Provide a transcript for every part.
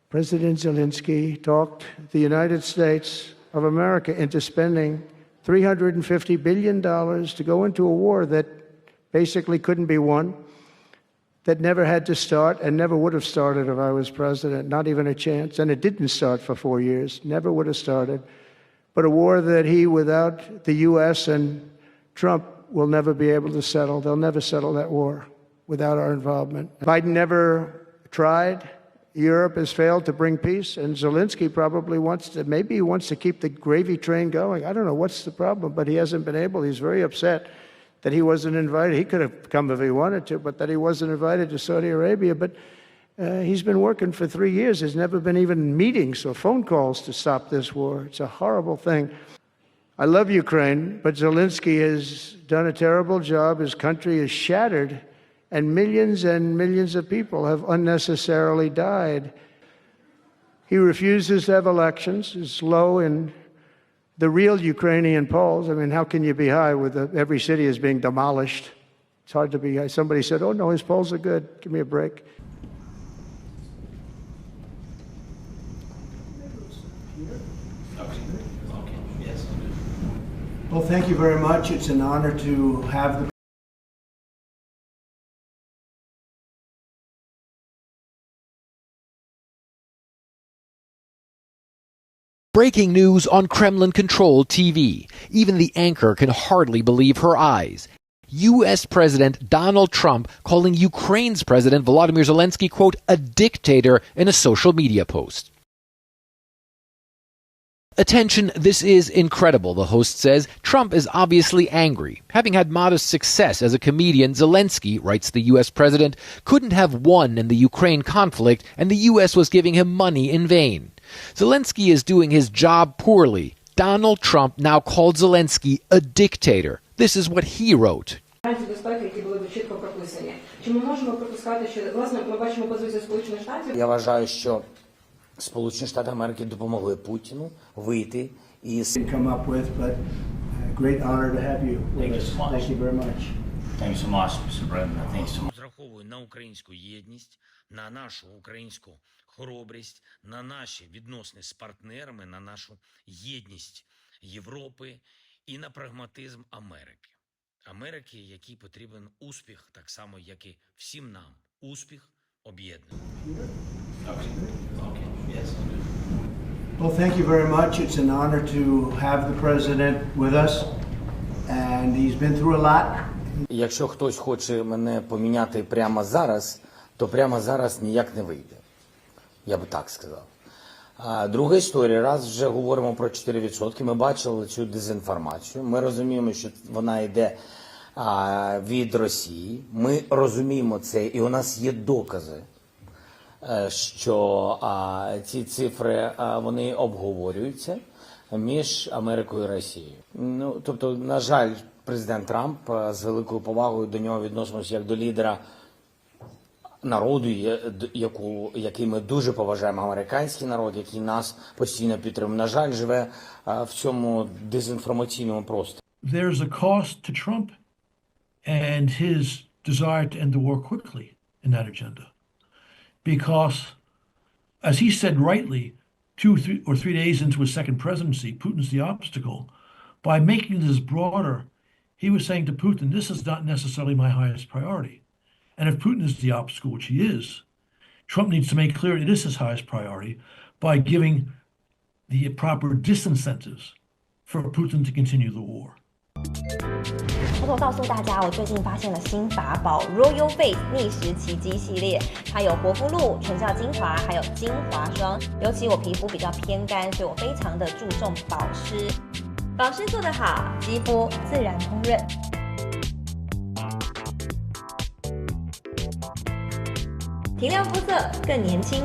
President Zelensky talked the United States of America into spending $350 billion to go into a war that basically couldn't be won, that never had to start and never would have started if I was president, not even a chance. And it didn't start for 4 years, never would have started. But a war that he, without the U.S. and Trump, will never be able to settle. They'll never settle that war without our involvement. Biden never tried. Europe has failed to bring peace, and Zelensky probably maybe he wants to keep the gravy train going. I don't know what's the problem, but he hasn't been able. He's very upset that he wasn't invited. He could have come if he wanted to, but that he wasn't invited to Saudi Arabia. But he's been working for 3 years. There's never been even meetings or phone calls to stop this war. It's a horrible thing. I love Ukraine, but Zelensky has done a terrible job. His country is shattered, and millions of people have unnecessarily died. He refuses to have elections. It's low in the real Ukrainian polls. I mean, how can you be high with every city is being demolished? It's hard to be high. Somebody said, oh, no, his polls are good. Give me a break. Well, thank you very much. It's an honor to have the Breaking news on Kremlin-controlled TV. Even the anchor can hardly believe her eyes. U.S. President Donald Trump calling Ukraine's President Volodymyr Zelensky, quote, a dictator in a social media post. Attention, this is incredible, the host says. Trump is obviously angry. Having had modest success as a comedian, Zelensky, writes the U.S. president, couldn't have won in the Ukraine conflict, and the U.S. was giving him money in vain. Zelensky is doing his job poorly. Donald Trump now called Zelensky a dictator. This is what he wrote. Я вважаю, що Сполучені Штати Америки допомогли Путіну вийти із come up with, but great honor to have you with us. Thank you very much. Thank you so much, Mr. President. Thank you so much. Розраховую на українську єдність, на нашу українську хоробрість, на наші відносини з партнерами, на нашу єдність Європи і на прагматизм Америки. Америки, якій потрібен успіх, так само, як і всім нам. Успіх об'єднує. Well, thank you very much. It's an honor to have the president with us, and he's been through a lot. Якщо хтось хоче мене поміняти прямо зараз, то прямо зараз ніяк не вийде. Я би так сказав. Друга історія, раз вже говоримо про 4%, ми бачили цю дезінформацію, ми розуміємо, що вона йде від Росії, ми розуміємо це, і у нас є докази, що ці цифри, вони обговорюються між Америкою і Росією. Ну, тобто, на жаль, президент Трамп з великою повагою до нього відносимося як до лідера народу, який ми дуже поважаємо, американський народ, який нас постійно підтримує. На жаль, живе в цьому дезінформаційному просторі. There's a cost to Trump and his desire to end the war quickly in that agenda. Because, as he said rightly, 2 or 3 days into his second presidency, Putin's the obstacle. By making this broader, he was saying to Putin, this is not necessarily my highest priority. And if Putin is the obstacle, which he is, Trump needs to make clear it is his highest priority by giving the proper disincentives for Putin to continue the war. 偷偷告诉大家，我最近发现了新法宝 Royal Face 逆时奇迹系列，它有活肤露、全效精华，还有精华霜。尤其我皮肤比较偏干，所以我非常的注重保湿。保湿做得好，肌肤自然烹饪。提亮肤色更年轻，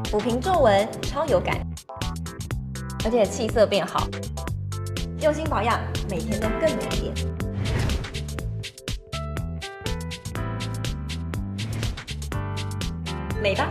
抚平皱纹超有感，而且气色变好。用心保养，每天都更美一点。美吧！